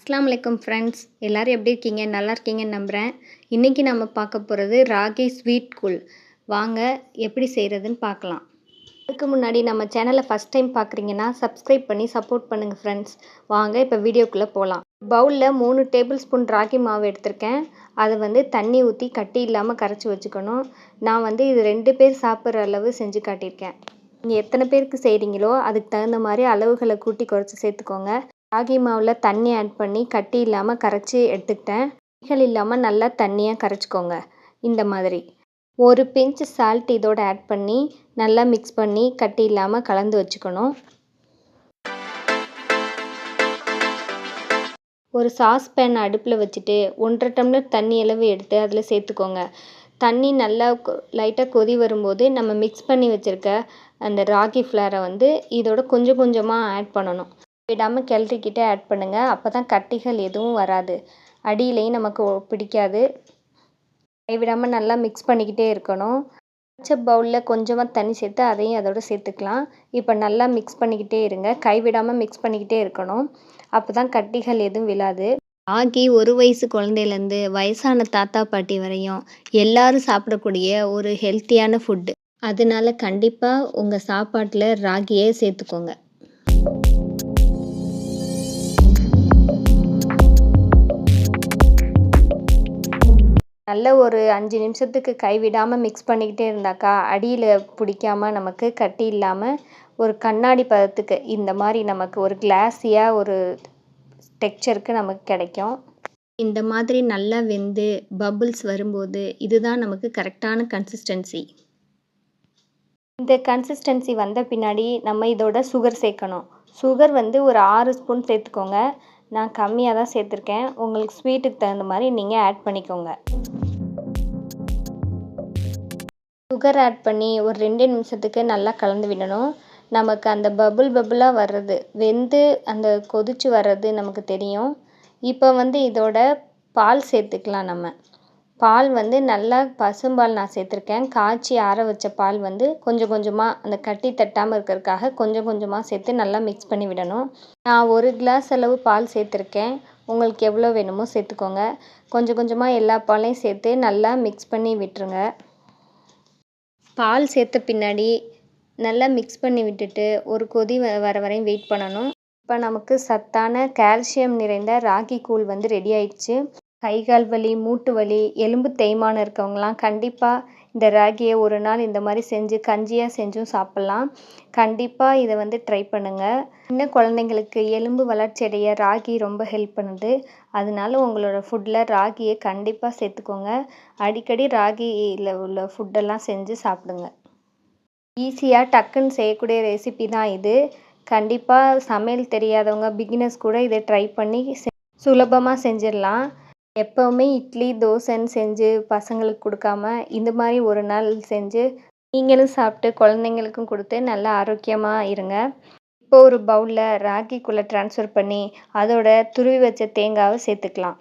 அஸ்ஸலாமு அலைக்கும் ஃப்ரெண்ட்ஸ், எல்லோரும் எப்படி இருக்கீங்க? நல்லா இருக்கீங்கன்னு நம்புகிறேன். இன்றைக்கி நம்ம பார்க்க போகிறது ராகி ஸ்வீட் கூழ். வாங்க எப்படி செய்கிறதுன்னு பார்க்கலாம். அதுக்கு முன்னாடி நம்ம சேனலை ஃபஸ்ட் டைம் பார்க்குறீங்கன்னா சப்ஸ்கிரைப் பண்ணி சப்போர்ட் பண்ணுங்கள் ஃப்ரெண்ட்ஸ். வாங்க இப்போ வீடியோக்குள்ளே போகலாம். பவுலில் 3 டேபிள் ஸ்பூன் ராகி மாவு எடுத்திருக்கேன். அதை தண்ணி ஊற்றி கட்டி இல்லாமல் கரைச்சி வச்சுக்கணும். நான் இது 2 பேர் சாப்பிட்ற அளவு செஞ்சு காட்டியிருக்கேன். நீங்கள் எத்தனை பேருக்கு செய்கிறீங்களோ அதுக்கு தகுந்த மாதிரி அளவுகளை கூட்டி குறைச்சி சேர்த்துக்கோங்க. ராகி மாவில் தண்ணி ஆட் பண்ணி கட்டி இல்லாமல் கரைச்சி எடுத்துக்கிட்டேன். கட்டிகள் இல்லாமல் நல்லா தண்ணியாக கரைச்சிக்கோங்க. இந்த மாதிரி ஒரு பிஞ்ச் சால்ட் இதோட ஆட் பண்ணி நல்லா மிக்ஸ் பண்ணி கட்டி இல்லாமல் கலந்து வச்சுக்கணும். ஒரு சாஸ் பேன் அடுப்பில் வச்சுட்டு 1.5 டம்ளர் தண்ணி அளவு எடுத்து அதில் சேர்த்துக்கோங்க. தண்ணி நல்லா லைட்டாக கொதி வரும்போது நம்ம மிக்ஸ் பண்ணி வச்சுருக்க அந்த ராகி ஃப்ளாரை இதோட கொஞ்சம் கொஞ்சமாக ஆட் பண்ணணும். விடாமல் கிளறிக்கிட்டே ஆட் பண்ணுங்கள். அப்போ தான் கட்டிகள் எதுவும் வராது, அடியிலையும் நமக்கு பிடிக்காது. கைவிடாமல் நல்லா மிக்ஸ் பண்ணிக்கிட்டே இருக்கணும். பச்சை பவுலில் கொஞ்சமாக தண்ணி சேர்த்து அதையும் அதோடு சேர்த்துக்கலாம். இப்போ நல்லா மிக்ஸ் பண்ணிக்கிட்டே இருங்க. கைவிடாமல் மிக்ஸ் பண்ணிக்கிட்டே இருக்கணும். அப்போ தான் கட்டிகள் எதுவும் விழாது. ராகி 1 வயசு குழந்தையிலேருந்து வயசான தாத்தா பாட்டி வரையும் எல்லாரும் சாப்பிடக்கூடிய ஒரு ஹெல்த்தியான ஃபுட்டு. அதனால கண்டிப்பாக உங்கள் சாப்பாட்டில் ராகியே சேர்த்துக்கோங்க. நல்ல ஒரு 5 நிமிஷத்துக்கு கைவிடாமல் மிக்ஸ் பண்ணிக்கிட்டே இருந்தாக்கா அடியில் பிடிக்காமல் நமக்கு கட்டி இல்லாமல் ஒரு கண்ணாடி பதத்துக்கு இந்த மாதிரி நமக்கு ஒரு கிளாஸியாக ஒரு டெக்ஸ்சருக்கு நமக்கு கிடைக்கும். இந்த மாதிரி நல்லா வெந்து பபுள்ஸ் வரும்போது இதுதான் நமக்கு கரெக்டான கன்சிஸ்டன்சி. இந்த கன்சிஸ்டன்சி வந்த பின்னாடி நம்ம இதோட சுகர் சேர்க்கணும். சுகர் ஒரு 6 ஸ்பூன் சேர்த்துக்கோங்க. நான் கம்மியாக தான் சேர்த்துருக்கேன். உங்களுக்கு ஸ்வீட்டுக்கு தகுந்த மாதிரி நீங்கள் ஆட் பண்ணிக்கோங்க. சுகர் ஆட் பண்ணி ஒரு 2 நிமிஷத்துக்கு நல்லா கலந்து விடணும். நமக்கு அந்த பபுளாக வர்றது வெந்து அந்த கொதிச்சு வர்றது நமக்கு தெரியும். இப்போ இதோட பால் சேர்த்துக்கலாம். நம்ம பால் நல்லா பசும்பால் நான் சேர்த்துருக்கேன். காய்ச்சி ஆற வச்ச பால் கொஞ்சம் கொஞ்சமாக அந்த கட்டி தட்டாமல் இருக்கிறதுக்காக கொஞ்சம் கொஞ்சமாக சேர்த்து நல்லா மிக்ஸ் பண்ணி விடணும். நான் 1 கிளாஸ் அளவு பால் சேர்த்துருக்கேன். உங்களுக்கு எவ்வளோ வேணுமோ சேர்த்துக்கோங்க. கொஞ்சம் கொஞ்சமாக எல்லா பாலையும் சேர்த்து நல்லா மிக்ஸ் பண்ணி விட்டுருங்க. பால் சேர்த்த பின்னாடி நல்லா மிக்ஸ் பண்ணி விட்டுட்டு ஒரு கொதி வர வரையும் வெயிட் பண்ணணும். இப்போ நமக்கு சத்தான கால்சியம் நிறைந்த ராகி கூழ் ரெடி ஆயிடுச்சு. கை கால் வலி, மூட்டு வலி, எலும்பு தேய்மானம் இருக்கவங்களாம் கண்டிப்பாக இந்த ராகியை ஒரு நாள் இந்த மாதிரி செஞ்சு கஞ்சியாக செஞ்சும் சாப்பிட்லாம். கண்டிப்பாக இதை ட்ரை பண்ணுங்கள். சின்ன குழந்தைங்களுக்கு எலும்பு வளர்ச்சி அடைய ராகி ரொம்ப ஹெல்ப் பண்ணுது. அதனால உங்களோட ஃபுட்டில் ராகியை கண்டிப்பாக சேர்த்துக்கோங்க. அடிக்கடி ராகியில் உள்ள ஃபுட்டெல்லாம் செஞ்சு சாப்பிடுங்க. ஈஸியாக டக்குன்னு செய்யக்கூடிய ரெசிபி தான் இது. கண்டிப்பாக சமையல் தெரியாதவங்க பிகினர்ஸ் கூட இதை ட்ரை பண்ணி சுலபமாக செஞ்சிடலாம். எப்போவுமே இட்லி தோசைன்னு செஞ்சு பசங்களுக்கு கொடுக்காம இந்த மாதிரி ஒரு நாள் செஞ்சு நீங்களும் சாப்பிட்டு குழந்தைங்களுக்கும் கொடுத்து நல்லா ஆரோக்கியமாக இருங்க. இப்போ ஒரு பவுலில் ராகிக்குள்ளே ட்ரான்ஸ்ஃபர் பண்ணி அதோட துருவி வச்ச தேங்காவை சேர்த்துக்கலாம்.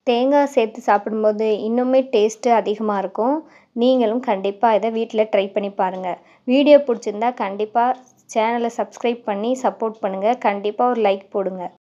தேங்காய் சேர்த்து சாப்பிடும்போது இன்னுமே டேஸ்ட்டு அதிகமாக இருக்கும். நீங்களும் கண்டிப்பாக இதை வீட்டில் ட்ரை பண்ணி பாருங்கள். வீடியோ பிடிச்சிருந்தா கண்டிப்பாக சேனலை சப்ஸ்கிரைப் பண்ணி சப்போர்ட் பண்ணுங்கள். கண்டிப்பாக ஒரு லைக் போடுங்க.